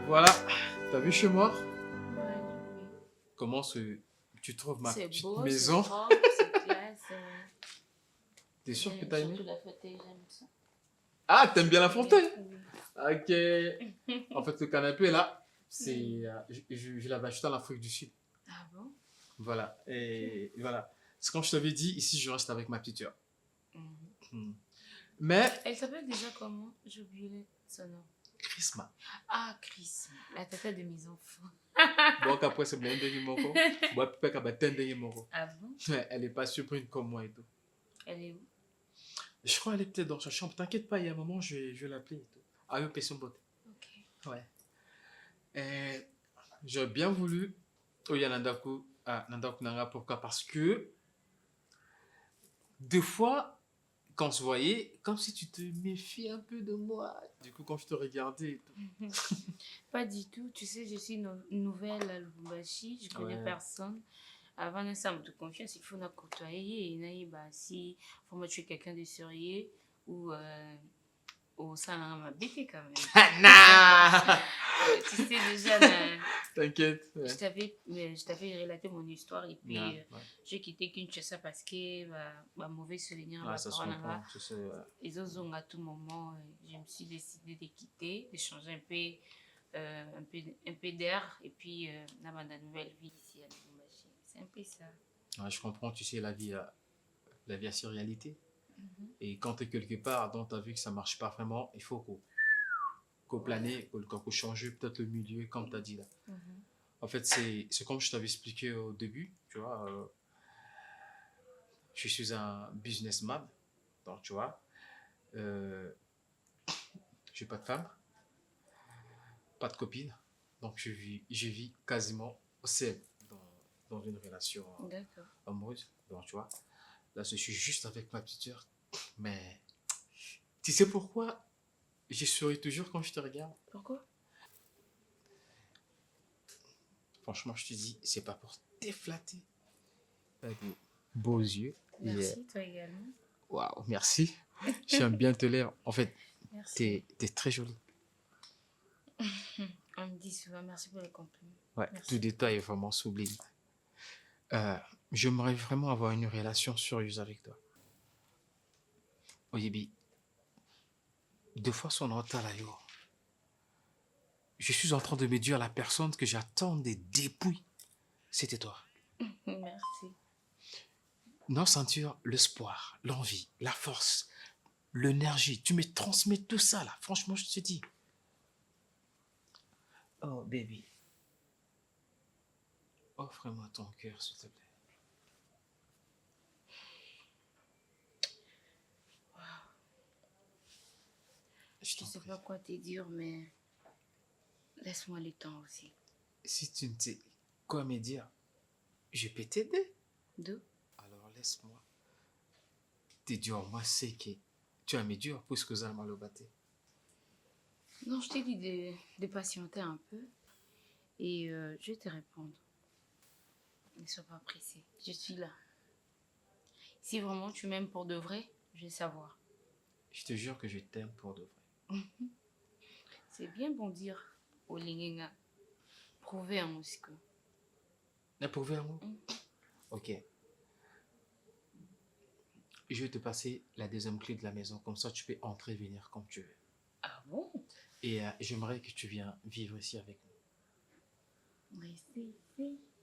Voilà, t'as vu chez moi? Ouais, oui. Comment tu trouves ma C'est petite beau, maison? c'est propre, c'est classe. T'es sûr que t'as aimé? Surtout la fauteuil, j'aime ça. Ah, t'aimes bien la fontaine? Oui. Ok. En fait, le canapé là, je l'avais acheté en Afrique du Sud. Ah bon? Voilà. Et voilà. C'est comme je t'avais dit, ici je reste avec ma petite sœur. Mhm. Hmm. Mais, Elle s'appelle déjà comment? J'ai oublié son nom. Christmas. Ah, Chris, la tata de mes enfants. Donc après, c'est bien de moko. Bon, peut-être qu'elle va t'aider moko. Ah bon? Elle est pas surprise comme moi et tout. Elle est où? Je crois qu'elle est peut-être dans sa chambre. T'inquiète pas, il y a un moment, je vais l'appeler et tout. Ah, oui, question beauté. Ok. Ouais. Et j'aurais bien voulu. Oh, il y a Nandaku. Ah, Nandaku Nanga, pourquoi? Parce que des fois, quand on se voyait, comme si tu te méfiais un peu de moi. Du coup, quand je te regardais et tout. Pas du tout. Tu sais, je suis nouvelle à Lubumbashi. Je connais Ouais. personne. Avant de ça, de confiance, il faut nous côtoyer. Et bah, si faut me tuer quelqu'un de sérieux ou au sein de ma bête quand même. Nah! Tu sais déjà, mais T'inquiète. Ouais. je t'avais relaté mon histoire et puis Ouais, ouais. j'ai quitté Kinshasa parce que mauvais souvenir Ah, ça se comprend. Tu sais, ouais. les autres ont à tout moment je me suis décidé de quitter, de changer un peu d'air et puis d'avoir de nouvelle vie ici à Lubumbashi. C'est un peu ça. Ouais, je comprends, tu sais, la vie a ses réalités. Et quand tu es quelque part dont tu as vu que ça marche pas vraiment, il faut qu'on plane, qu'on change peut-être le milieu, comme tu as dit là. En fait, c'est comme je t'avais expliqué au début, tu vois. Je suis un businessman, donc tu vois. J'ai pas de femme, pas de copine, donc je vis quasiment seul dans une relation D'accord. amoureuse, donc tu vois. Là, je suis juste avec ma petite sœur, mais tu sais pourquoi je souris toujours quand je te regarde? Pourquoi? Franchement, je te dis, c'est pas pour te flatter. T'as des beaux yeux. Merci, toi également. Waouh, merci. J'aime bien te lire. En fait, Merci. t'es très jolie. On me dit souvent merci pour les compliments. Ouais, Merci. tout détail est vraiment sublime. J'aimerais vraiment avoir une relation sérieuse avec toi. Oyebi, deux fois son retard là, yo. Je suis en train de me dire la personne que j'attendais depuis, c'était toi. Merci. Non, sentir l'espoir, l'envie, la force, l'énergie. Tu me transmets tout ça là. Franchement, je te dis. Oh, baby. Offre-moi ton cœur, s'il te plaît. Je Je t'en sais prie. pas quoi te dire, mais laisse-moi le temps aussi. Si tu ne sais quoi me dire, je peux t'aider. D'où? Alors laisse-moi te dire, moi, c'est que tu as mes durs puisque ça m'a le battu. Non, je t'ai dit de patienter un peu et je vais te répondre. Ne sois pas pressé, je suis là. Si vraiment tu m'aimes pour de vrai, je vais savoir. Je te jure que je t'aime pour de vrai. C'est bien bon dire au lingenga. Prouver en musique. Approuvé à moi? Ok. Je vais te passer la deuxième clé de la maison. Comme ça, tu peux entrer et venir comme tu veux. Ah bon? Et j'aimerais que tu viennes vivre ici avec nous. Mais si.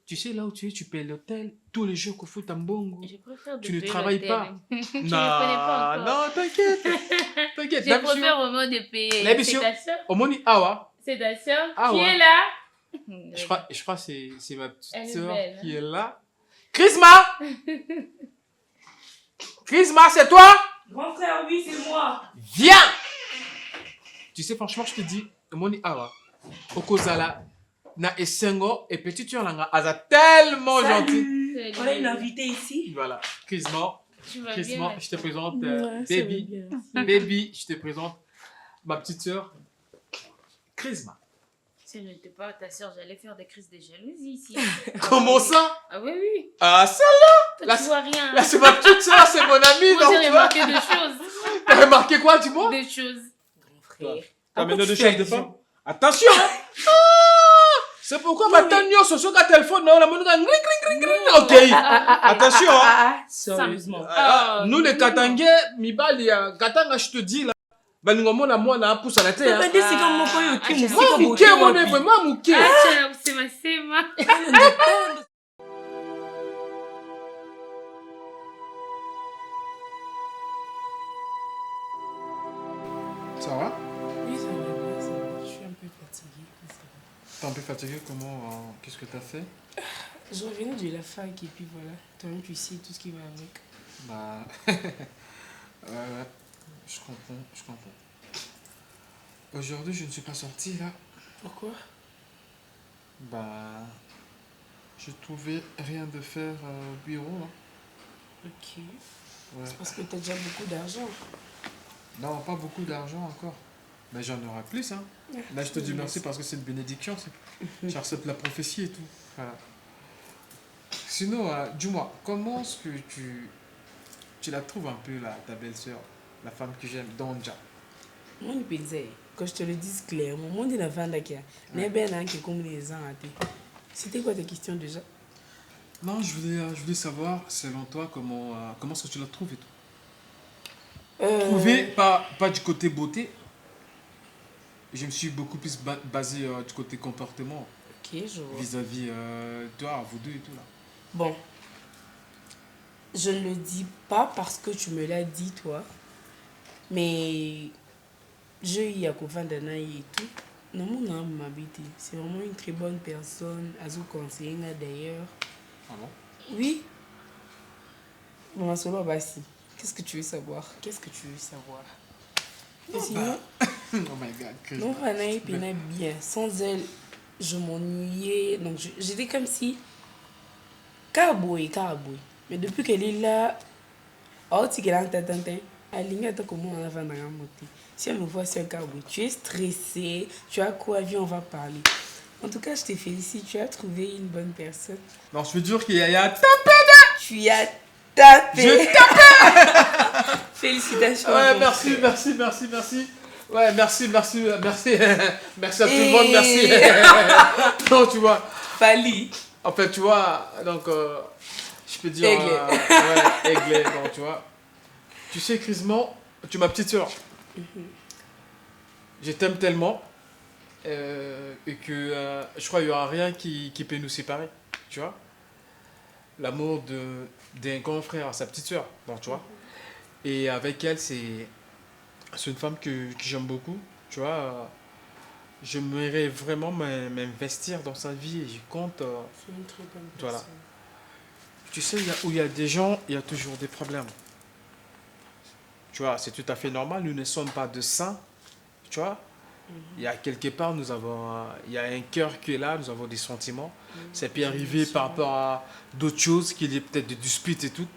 Tu sais, là où tu es, tu payes l'hôtel tous les jours qu'au fout en bongo. Je préfère de Tu ne payer travailles l'hôtel. pas. Tu ne connais pas encore. Non, t'inquiète. T'inquiète. Je préfère vraiment de payer. L'ambition. C'est ta soeur? Omoni Awa. C'est ta soeur Ah qui ouais. est là? Je crois que c'est ma Elle petite est soeur belle, qui hein. est là. Chrisma! Chrisma, c'est toi? Grand frère, oui, c'est moi. Viens! Tu sais, franchement, je te dis, Omoni Awa. Okozala. Na Essengo et petit tu en a Aza tellement gentil. Salut. On a une invitée ici. Voilà. Chrisma. Tu vas Chrisma, bien? je te présente Ouais, ça va Baby. bien. Baby, je te présente ma petite soeur Chrisma. Si je n'étais pas ta soeur, j'allais faire des crises de jalousie ici. Comment ça? Ah oui. Ah, ça Toi, Là, tu vois rien. là, c'est ma petite soeur, c'est mon amie. Moi, donc j'ai tu vois. remarqué des choses. T'as remarqué quoi, dis-moi? Des choses. Grand frère. T'as À quoi maintenant tu de fais choses de allusion? femme? Attention hein. C'est pourquoi maintenant sur le téléphone non la monnaie OK. Attention hein. Sérieusement. Nous les Katangais, Mibali Katanga je te dis là. Balingomo na moi na pousse à la terre. Regardez c'est comme mon coyo qui me Moi mouké mon est vraiment mouké. C'est ma. Ça va? Oui, ça va bien, ça va. Je suis un peu fatiguée. T'es un peu fatigué, comment qu'est-ce que t'as fait? Je revenais de la fac et puis voilà. Toi-même, tu sais tout ce qui va avec. Bah. Ouais, je comprends. Aujourd'hui, je ne suis pas sorti là. Pourquoi? Bah. Je trouvais rien de faire au bureau là. Ok. Ouais. C'est parce que t'as déjà beaucoup d'argent. Non, pas beaucoup d'argent encore. Mais j'en aurai plus, hein. Là, je te dis merci parce que c'est une bénédiction. J'accepte la prophétie et tout. Voilà. Sinon, dis-moi, comment est-ce que tu la trouves un peu, là, ta belle-sœur, la femme que j'aime, Donja? Moi, je pense que je te le dise clairement. Moi, je ne sais pas qui comme les gens. C'était quoi ta question déjà? Non, je voulais savoir, selon toi, comment est-ce que tu la trouves et tout. Trouver, pas du côté beauté. Je me suis beaucoup plus basé du côté comportement. Ok, je vois. Vis-à-vis toi, vous deux et tout là. Bon. Je ne le dis pas parce que tu me l'as dit, toi. Mais j'ai eu Yakova Danaï et tout. Non, mon âme m'habite. C'est vraiment une très bonne personne. Azou conseiller d'ailleurs. Ah bon? Oui. Bon, solo Bassi. Qu'est-ce que tu veux savoir? Et sinon, Oh my god, Chris. non, Fanaï pénait bien. Sans elle, je m'ennuyais. Donc, j'étais comme si. Caraboué. Mais depuis qu'elle est là, oh, tu es là, aligné à toi comment on a vendu un moté. Si on me voit sur un caraboué, tu es stressé. Tu as quoi? Viens, on va parler. En tout cas, je te félicite. Tu as trouvé une bonne personne. Non, je veux dire qu'il y a Tu as tapé. Je tape. Félicitations. Ouais, merci. Ouais, merci. Merci à tout le monde, merci. Non, tu vois. Fali. En fait, tu vois, donc, je peux dire... Aiglé. Ouais, aiglé, donc, tu vois. Tu sais, Crisman, tu es ma petite soeur. Je t'aime tellement et que je crois qu'il n'y aura rien qui peut nous séparer, tu vois. L'amour d'un grand frère à sa petite soeur, donc, tu vois. Et avec elle, c'est une femme que j'aime beaucoup, tu vois. J'aimerais vraiment m'investir dans sa vie et je compte... C'est une très bonne personne. Voilà. Tu sais, où il y a des gens, il y a toujours des problèmes. Tu vois, c'est tout à fait normal, nous ne sommes pas de saints, tu vois. Il y a quelque part, il y a un cœur qui est là, nous avons des sentiments. Ça peut arriver par rapport à d'autres choses, qu'il y ait peut-être des disputes et tout.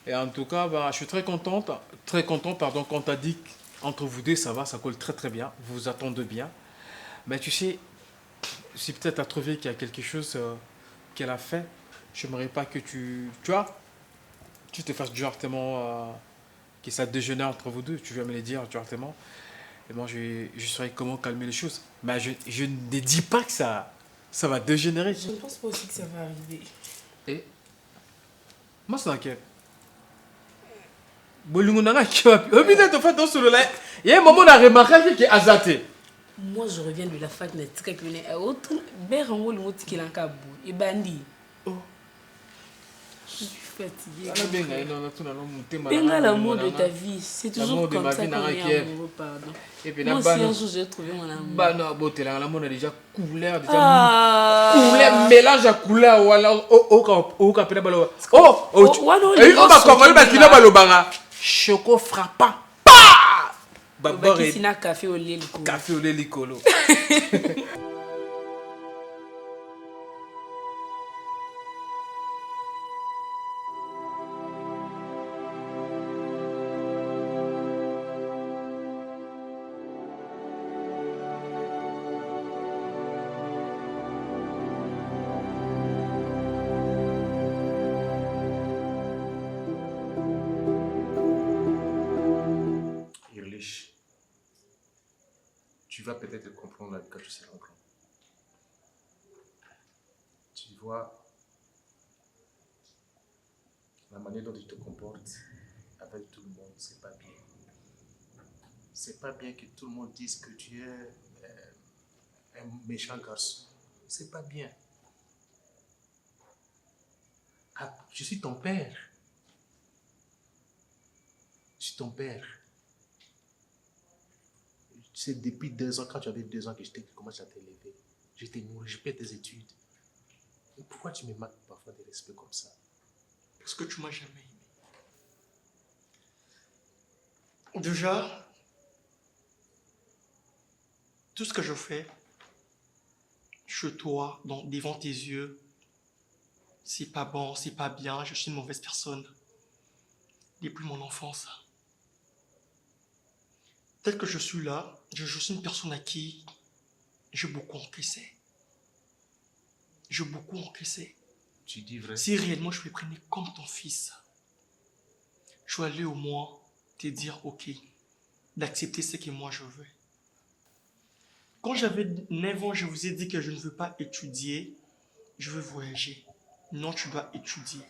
Et en tout cas, je suis très content, pardon, quand tu as dit qu'entre vous deux, ça va, ça colle très très bien, vous vous attendez bien. Mais tu sais, si peut-être tu as trouvé qu'il y a quelque chose qu'elle a fait, je n'aimerais pas que tu vois, tu te fasses directement que ça dégénère entre vous deux, tu vas me le dire directement. Et moi, je saurais comment calmer les choses. Mais je ne dis pas que ça va dégénérer. Je ne pense pas aussi que ça va arriver. Et moi, c'est laquelle? Bolungunanga qui va. Peut-être de faire dans ce là. Il y a un moment, on a remarqué qu'il est azaté. Moi, je reviens de la fac, mais tu sais que Bérango, le mot qui est en cabou, et bandi. Oh. Je suis fatiguée. Benga l'amour de ta vie, c'est toujours comme ça qu'on est amoureux, pardon. Et puis, Moi aussi, un jour, j'ai trouvé mon amour. Bah non, beauté, là, l'amour a déjà couleur, couleur, mélange à couleur, ou alors, oh, capella balo. Choco frappant. Bah, café au lait, café au lait, licolo. Tu vas peut-être comprendre quand tu seras grand. Tu vois, la manière dont tu te comportes avec tout le monde, c'est pas bien. C'est pas bien que tout le monde dise que tu es un méchant garçon. C'est pas bien. Ah, je suis ton père. Je suis ton père. C'est depuis 2 ans, quand tu avais 2 ans que je t'ai commencé à t'élever. Je t'ai nourri, je paie tes études. Et pourquoi tu me manques parfois de respect comme ça? Parce que tu m'as jamais aimé. Déjà, tout ce que je fais chez toi, devant tes yeux, c'est pas bon, c'est pas bien, je suis une mauvaise personne. Depuis mon enfance. Tel que je suis là, je suis une personne à qui j'ai beaucoup encaissé. J'ai beaucoup encaissé. Tu dis vrai? Si réellement je me prenais comme ton fils, je vais aller au moins te dire ok, d'accepter ce que moi je veux. Quand j'avais 9 ans, je vous ai dit que je ne veux pas étudier, je veux voyager. Non, tu dois étudier.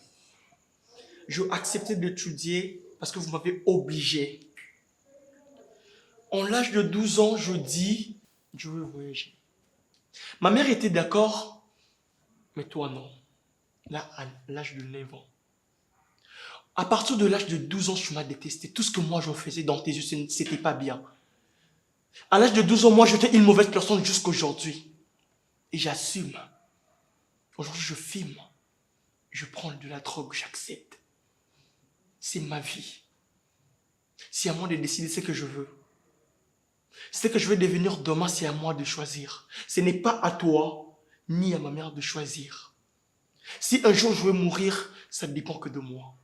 Je acceptais d'étudier parce que vous m'avez obligé. En l'âge de 12 ans, je dis, je veux voyager. Ma mère était d'accord, mais toi non. Là, à l'âge de 9 ans. À partir de l'âge de 12 ans, tu m'as détesté. Tout ce que moi je faisais dans tes yeux, c'était pas bien. À l'âge de 12 ans, moi j'étais une mauvaise personne jusqu'aujourd'hui. Et j'assume. Aujourd'hui, je filme. Je prends de la drogue, j'accepte. C'est ma vie. C'est à moi de décider ce que je veux. Ce que je veux devenir demain, c'est à moi de choisir. Ce n'est pas à toi, ni à ma mère de choisir. Si un jour je veux mourir, ça ne dépend que de moi.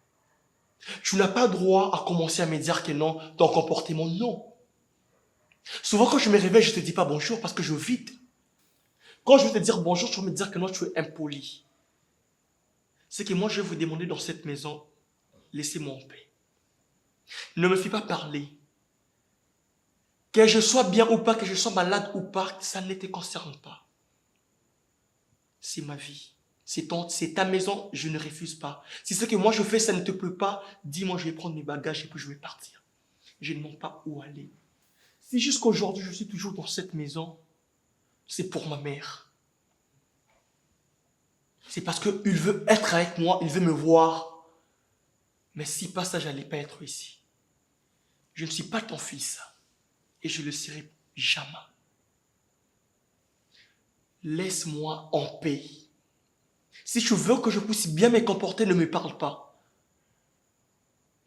Tu n'as pas droit à commencer à me dire que non, ton comportement, non. Souvent quand je me réveille, je ne te dis pas bonjour parce que je vide. Quand je veux te dire bonjour, tu vas me dire que non, tu es impoli. C'est que moi, je vais vous demander dans cette maison, laissez-moi en paix. Ne me fais pas parler. Que je sois bien ou pas, que je sois malade ou pas, ça ne te concerne pas. C'est ma vie. C'est ta maison, je ne refuse pas. Si ce que moi je fais, ça ne te plaît pas, dis-moi, je vais prendre mes bagages et puis je vais partir. Je ne demande pas où aller. Si jusqu'aujourd'hui je suis toujours dans cette maison, c'est pour ma mère. C'est parce qu'il veut être avec moi, il veut me voir. Mais si pas ça, je n'allais pas être ici. Je ne suis pas ton fils. Et je ne le serai jamais. Laisse-moi en paix. Si tu veux que je puisse bien me comporter, ne me parle pas.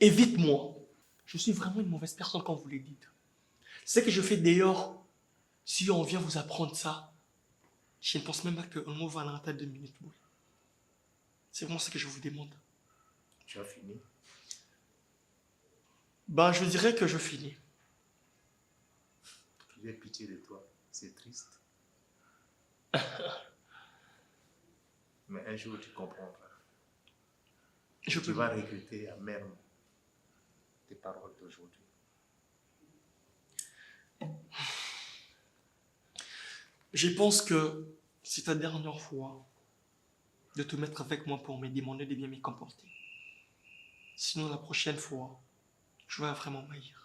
Évite-moi. Je suis vraiment une mauvaise personne, comme vous le dites. Ce que je fais d'ailleurs, si on vient vous apprendre ça, je ne pense même pas qu'un mot va à l'entendre 2 minutes. Oui. C'est vraiment ce que je vous demande. Tu as fini? Ben, je dirais que je finis. J'ai pitié de toi. C'est triste. Mais un jour, tu comprendras. Tu vas regretter amèrement tes paroles d'aujourd'hui. Je pense que c'est ta dernière fois de te mettre avec moi pour me demander de bien me comporter. Sinon, la prochaine fois, je vais vraiment m'haïr.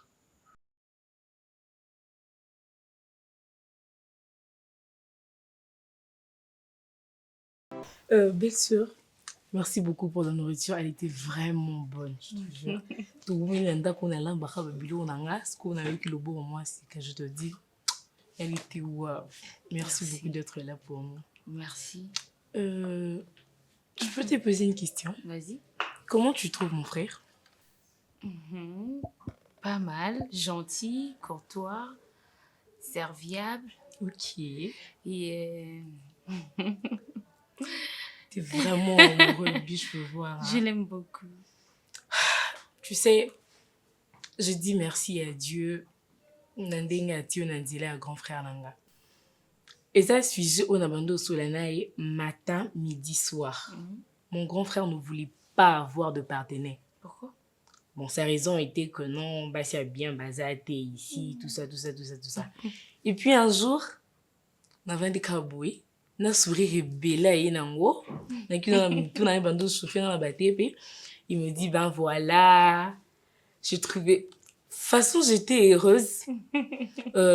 Belle sœur, merci beaucoup pour la nourriture. Elle était vraiment bonne, je te jure. Tout le monde a qu'on a l'embâché de bilo on a ce qu'on a eu le beau moi, c'est que je te dis, elle était waouh. Merci beaucoup d'être là pour nous. Merci. Je peux te poser une question? Vas-y. Comment tu trouves mon frère? Pas mal, gentil, courtois, serviable. Ok. Et T'es vraiment amoureux de lui, je peux voir. je l'aime beaucoup. Tu sais, je dis merci à Dieu. Nandenga Dieu Nandila à grand frère Nanga. Et ça, sujet au Nabando Solanaï, matin, midi, soir. Mon grand frère ne voulait pas avoir de partenaire. Pourquoi? Bon, sa raison était que non, bah, c'est bien basé ici, tout ça. Et puis un jour, on avait des cowboys. Na sourire bella et nango. Na qui tout na bando souffrir dans la bataille. Il me dit ben voilà. J'ai trouvé. De toute façon, j'étais heureuse.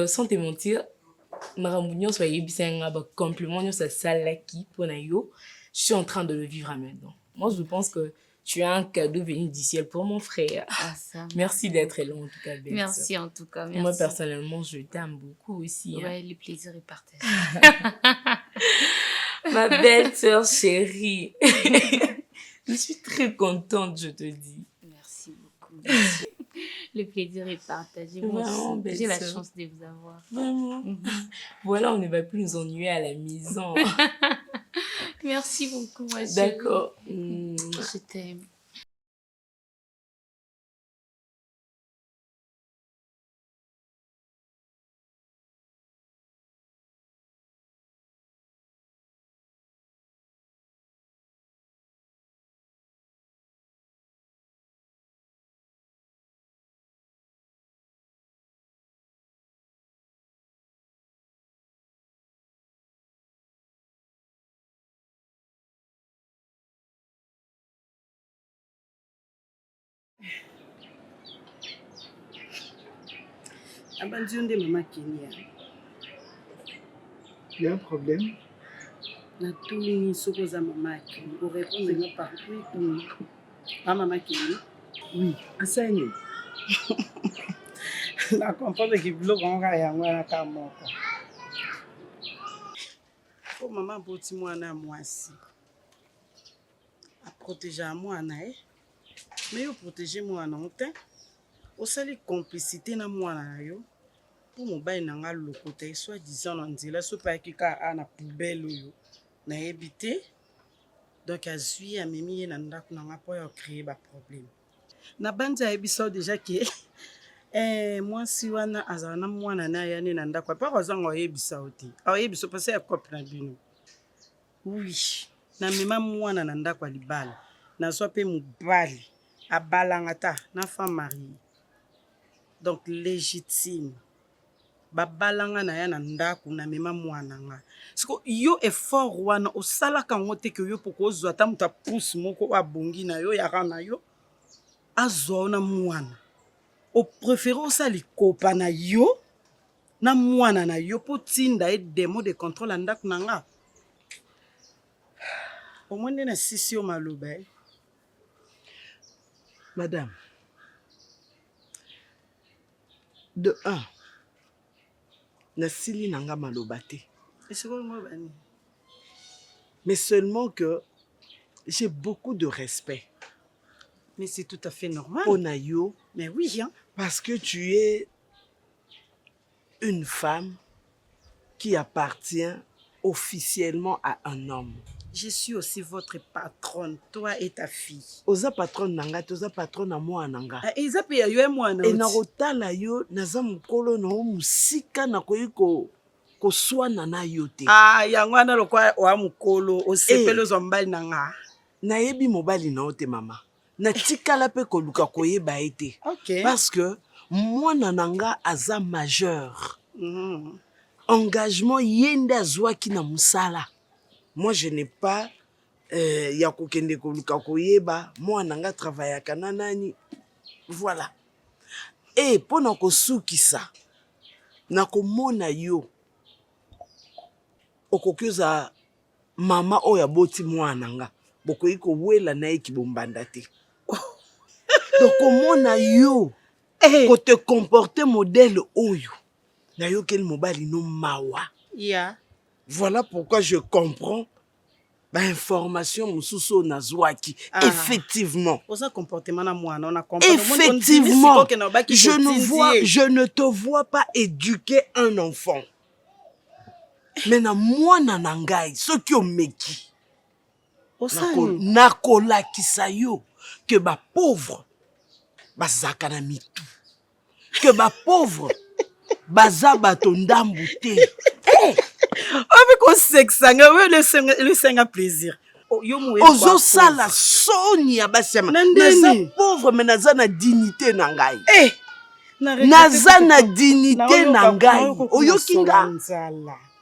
Sans te mentir. Maramounion soit yébissé un compliment ça salaki pour nayo. Je suis en train de le vivre maintenant. Moi, je pense que tu as un cadeau venu du ciel pour mon frère. Ah, ça. Merci d'être là en tout cas. Belle Merci en tout cas. Merci. Moi, personnellement, je t'aime beaucoup aussi. Ouais, le plaisir est partagé. Ma belle sœur chérie. Je suis très contente, je te dis. Merci beaucoup. Merci. Le plaisir est partagé. Moi aussi, j'ai la chance de vous avoir. Vraiment. Voilà, on ne va plus nous ennuyer à la maison. Merci beaucoup, ma chérie. D'accord. Je t'aime. Abandonne maman Kenya. Il y a un problème. Na tout ni sokoza maman Kenya. Pour répondre non par oui. Ah maman Kenya. Oui, enseigne. Na comprendre que bloc on va y avoir na kamoko. Oh maman boti mwana mwasi. A protéger mwana mais yo protéger mwana onte. Osali complicité na mwana na yo. Pour mobile nanga lokota soit disant na nzela so pa kika ana poubelle yo na ebité donc azui amemi na ndako nanga po ya créer ba problème na banja ebiso déjà que moi si wana azana mwana na ya ne na ndako pa kozanga yebisa oti ayebiso parce ya copie na bino oui na mema mwana na ndako libala na so pe mobali abalanga ta na femme mariée donc légitime babalanga na ya na ndako na mema mwana nga siko yo effort wana osalaka ngo te ke yo poko ozwa ta muta pousse moko abongi na yo yaka na yo azwa na mwana o préféré osali kopa na yo na mwana na yo po tinda demo de contrôle ndako na nga au moins na sisi yo maloba Madame, de 1, nasili nanga malobate. Mais seulement que j'ai beaucoup de respect. Mais c'est tout à fait normal. Onayo. Mais oui, hein. Parce que tu es une femme qui appartient officiellement à un homme. Je suis aussi votre patronne, toi et ta fille. Oza patronne nanga, oza patronne à moi nanga. Eza pe yo moi na. Et na rotala yo naza mukolo na musika na koyiko ko swana na yote. Ah yango na lokwa wa mukolo osepelo zombali nanga. Na yebi mobali na ote mama. Na tikala pe ko luka koyeba ete. OK. Parce que moi nanga aza majeur. Engagement yende azwaki na musala. Moi, je n'ai pas yakokende koluka koyeba moi nanga travailler kananani. Voilà. Et pona ko sukisa na komona yo okokyoza mama oya boti mwana nga bokoyi ko wela na eki bombanda te. Donc komona yo ko te comporter modèle oyo na yo kel mobali no mawa. Yeah. Voilà pourquoi je comprends l'information mususu nazwaki. Effectivement. Effectivement. Je ne te vois pas éduquer un enfant. Mais na mwana nangai ce qui omeki. Nakola kisayo que ba pauvre bazaka na mitu. Que ba pauvre bazaba tondambu te. Avec un sexe, le sang a plaisir. Ozo sala soni ya basiama. Neza pauvre mais naza na dignité nangai. naza na dignité na ngai oyoki nga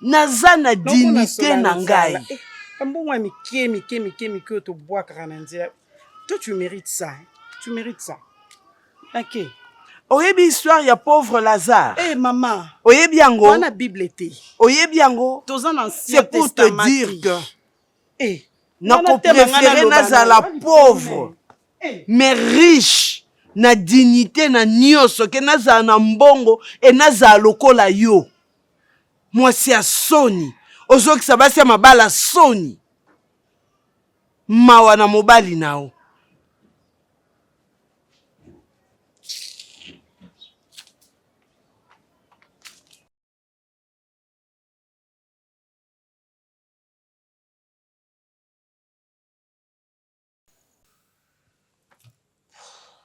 naza na dignité na ngai mbongo ya mike oyo tobwakaka na nzela. Toi tu mérites ça, hein? Tu mérites ça. Ok. Oyebi histoire ya pauvre Lazare. Eh maman. Oyebi yango. Wana Bible te. Oyebi yango. C'est pour te dire que. Eh. Nako préféré nazala pauvre. Mais riche. Na dignité na nyonso ke nazala na mbongo et nazala lokola yo. Mwasi ya soni. Ozokisa basi ya mabala soni. Mawa na mobali nao.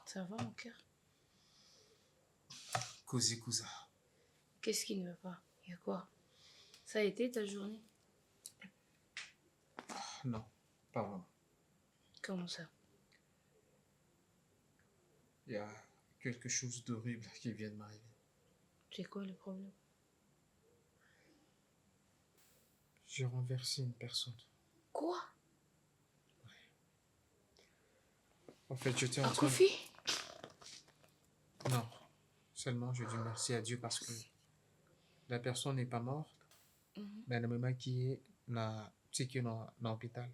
Ça va, mon cœur? Cousin, cousin. Qu'est-ce qui ne va pas? Il y a quoi? Ça a été ta journée? Non, pas vraiment. Comment ça? Il y a quelque chose d'horrible qui vient de m'arriver. C'est quoi le problème? J'ai renversé une personne. Quoi? En fait, j'étais en Un train... Kofi? Non. Seulement, je dis merci à Dieu parce que la personne n'est pas morte. Mais la maman qui est dans l'hôpital.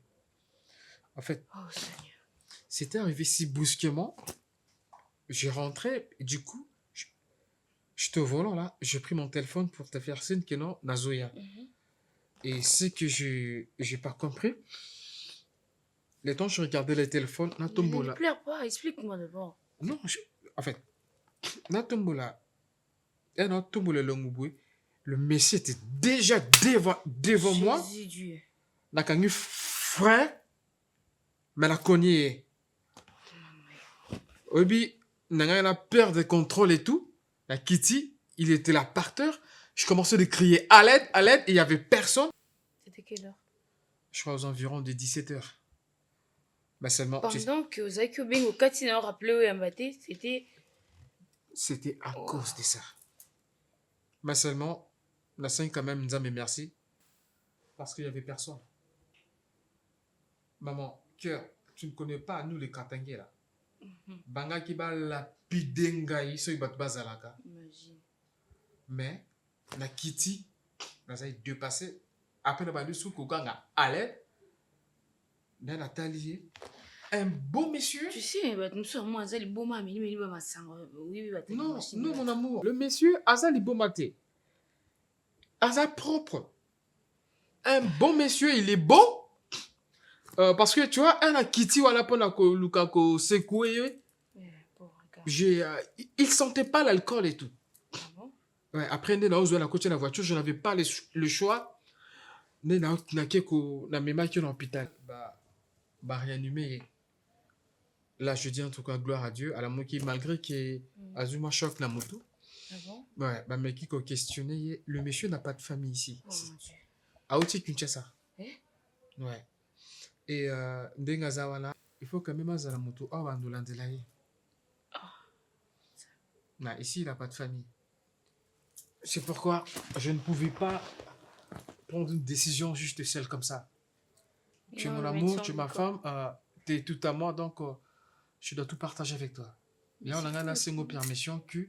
En fait, Oh Seigneur. c'était arrivé si brusquement. J'ai rentré, et du coup, j'étais au volant là. J'ai pris mon téléphone pour te faire signe que non, Nazoya. Et ce que j'ai pas compris, le temps je regardais le téléphone, Ne Natombola. pleure pas, explique-moi d'abord. Non, en fait, Natombola, et Natombola Longubwe, le messie était déjà devant moi. Jésus Dieu. La cangu frère, mais la cogné. Obi, n'a a peur de contrôle et tout. La Kitty, il était là par terre. Je commençais de crier à l'aide, et il n'y avait personne. C'était quelle heure? Je crois aux environs de 17h. Bah seulement. Pendant que Zaki Obengo Katina rappelé au Yamate, c'était. C'était à cause de ça. Mais seulement, la scène quand même nous a mis merci. Parce qu'il n'y avait personne. Maman, cœur, tu ne connais pas nous les Katangé là. Banga qui va la pidenga iso ibat bazalaka. Imagine. Mais, la Kitty, nous a dépassé. Après le bal sous Koganga à l'aide. Dans la taille. Un beau monsieur. Tu sais, nous sommes moi, Zali Boma, mais il va m'assanger. Oui, non, non, mon amour. Le monsieur, Azali Bomate. Aza propre. Un bon monsieur, il est beau. Parce que tu vois, un a Kitty, voilà, pour la Lukako secoué. Il sentait pas l'alcool et tout. Ah bon? Ouais, après, on a la côté de la voiture, je n'avais pas le choix. On a même qui est dans l'hôpital. Bah, réanimé. Là, je dis en tout cas gloire à Dieu, à la moquille, malgré que Azuma choque la moto. Ah bon? Ouais, bah, mais qui a questionné, le monsieur n'a pas de famille ici. Oh mon Dieu. À Oti Kinshasa. Eh? Ouais. Et Ndengazawana, il faut quand même à la moto, ah, Bandolandelaye. Non, ici, il n'a pas de famille. C'est pourquoi je ne pouvais pas prendre une décision juste celle comme ça. Tu es mon amour, tu es ma femme, tu es tout à moi, donc je dois tout partager avec toi. Là, on a une single permission que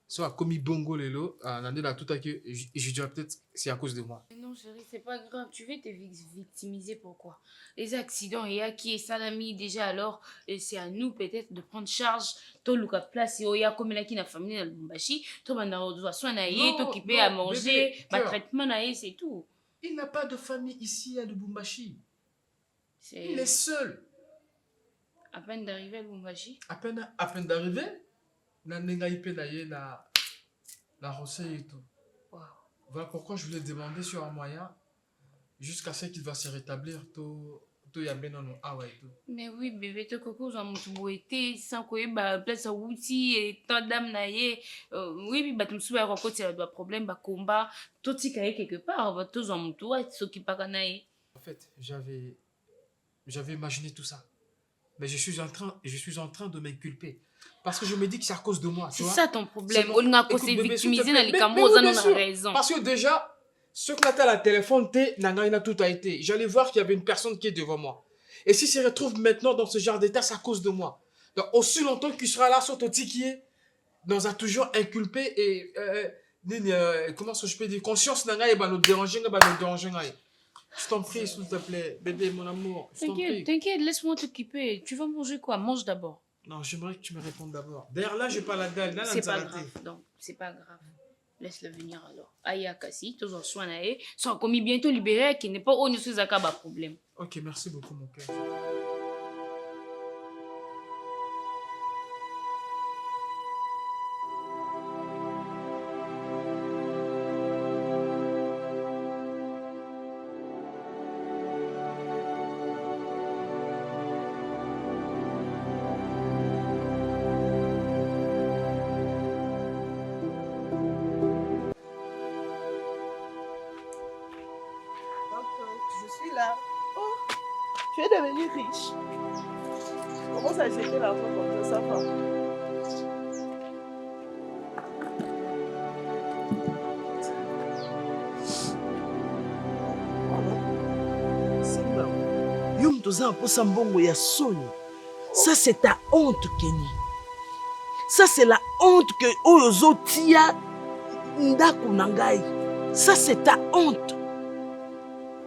soit comme bongo lelo, on a tout à que je dirais peut-être c'est à cause de moi. Non, chérie, c'est pas grave. Tu veux te victimiser, pourquoi? Les accidents, il y a qui est salami déjà, alors c'est à nous peut-être de prendre charge. Toi, Luka place, il y a comme la qui n'a famille dans le Bumbashi. Toi, on doit soigner, t'occuper à manger, ma traitement, c'est tout. Il n'a pas de famille ici à Lubumbashi. Il est seul. À peine d'arriver à Lubumbashi. À peine d'arriver, la rosée et tout. Wow. Voilà pourquoi je voulais demander sur un moyen jusqu'à ce qu'il va se rétablir tout y bien non ah ouais tout. Mais oui bébé te coco za mutu boité sans quoi ba place à outil et tant d'âme naie oui bah tu me souviens quand il y a des problèmes bah combat tout y quelque part bah tous en mutu ouais ce qui pas naie. En fait j'avais imaginé tout ça mais je suis en train de m'inculper Parce que je me dis que c'est à cause de moi. C'est tu vois. ça ton problème. C'est On a écoute, causé bébé, s'il te victimiser plaît. dans les Mais cambos, oui, on bien a sûr. raison. Parce que déjà, ce que Nathalie a téléphoné, tout a été. J'allais voir qu'il y avait une personne qui est devant moi. Et s'il se retrouve maintenant dans ce genre d'état, c'est à cause de moi. Donc, aussi longtemps qu'il sera là, sur ton ticket, nous a toujours inculpé et comment est-ce que je peux dire, conscience n'a pas nous déranger, Je t'en prie, s'il te plaît, bébé, mon amour. Je t'en prie. T'inquiète, laisse-moi t'occuper. Tu vas manger quoi? Mange d'abord. Non, j'aimerais que tu me répondes d'abord. D'ailleurs, là, j'ai pas la dalle. Là, C'est pas grave. Donc, c'est pas grave. Laisse-le venir alors. Aya Kassi, toujours soin nae. Soit commis bientôt libéré, qui n'est pas au niveau de problème. Ok, merci beaucoup, mon cœur. Je suis là. Oh, tu es devenu riche. Comment ça jeter l'argent comme ça va? Simba, yo mtoza aposa mbongo ya soni. Ça c'est ta honte, Kenny. Ça c'est la honte que oyozo tia ndaku nangai. Ça c'est ta honte.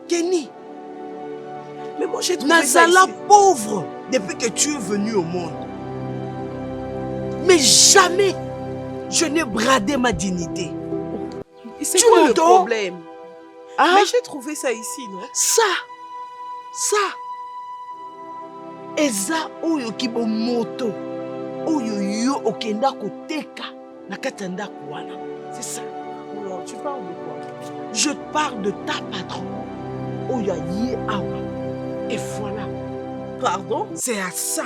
Kenny. Mais moi j'ai trouvé ça Nazala ici. pauvre depuis que tu es venu au monde. Mais jamais je n'ai bradé ma dignité. C'est Tu quoi le m'entends? problème? Hein? Mais j'ai trouvé ça ici, non? Ça. Eza oyo kibo moto. Oyo yo okenda koteka na kati ya ndako wana. C'est ça. Non, tu parles de quoi? Je parle de ta patron. Oyo aye awa. Et voilà. Pardon? C'est à ça.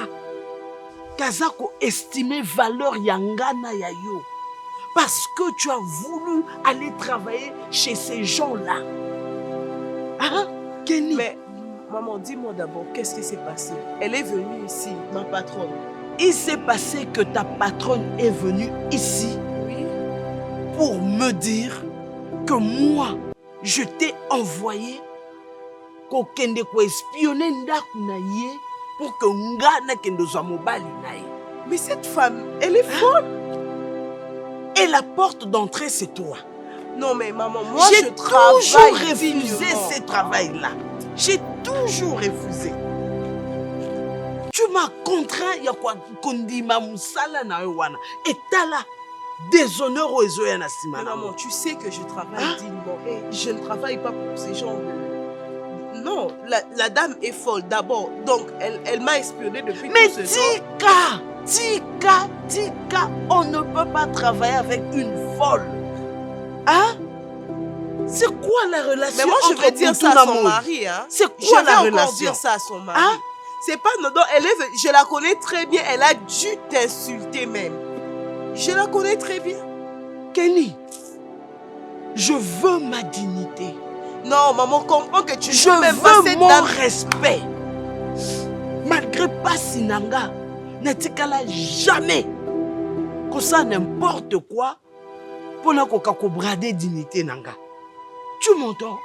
Kazako estimer valeur yangana ya yo. Parce que tu as voulu aller travailler chez ces gens-là. Hein, Kenny? Mais, maman, dis-moi d'abord, qu'est-ce qui s'est passé? Elle est venue ici, ma patronne. Il s'est passé que ta patronne est venue ici Oui. pour me dire que moi, je t'ai envoyé kokende ko espionner ndaku na ye pour que nga na kende zwa mobali na ye. Mais cette femme, elle est folle. Et la porte d'entrée, c'est toi. Non, mais maman, moi, J'ai je toujours travaille refusé dignement. ce travail-là. J'ai toujours refusé. Tu m'as contraint, il y a quoi, kondima musala na yo wana. Et t'as là, déshonneur au ezo ya na sima Mais na maman, mo. tu sais que je travaille Hein? dignement. Et je ne travaille pas pour ces gens. Non, la dame est folle d'abord. Donc, elle m'a espionné depuis Mais tout ce temps. Tika, on ne peut pas travailler avec une folle. Hein? C'est quoi la relation? Mais moi, je entre vais dire Poutou ça à na son Moïse? mari. Hein? C'est Je quoi vais la encore relation? dire ça à son mari. Hein? C'est pas non, elle est, je la connais très bien. Elle a dû t'insulter même. Je la connais très bien. Kenny, je veux ma dignité. Non, maman, comprends que tu Je veux même pas veux cette mon dame. respect. Malgré pas Sinanga, n'etikala jamais que ça n'importe quoi pour ne pas brader dignité nanga. Tu m'entends?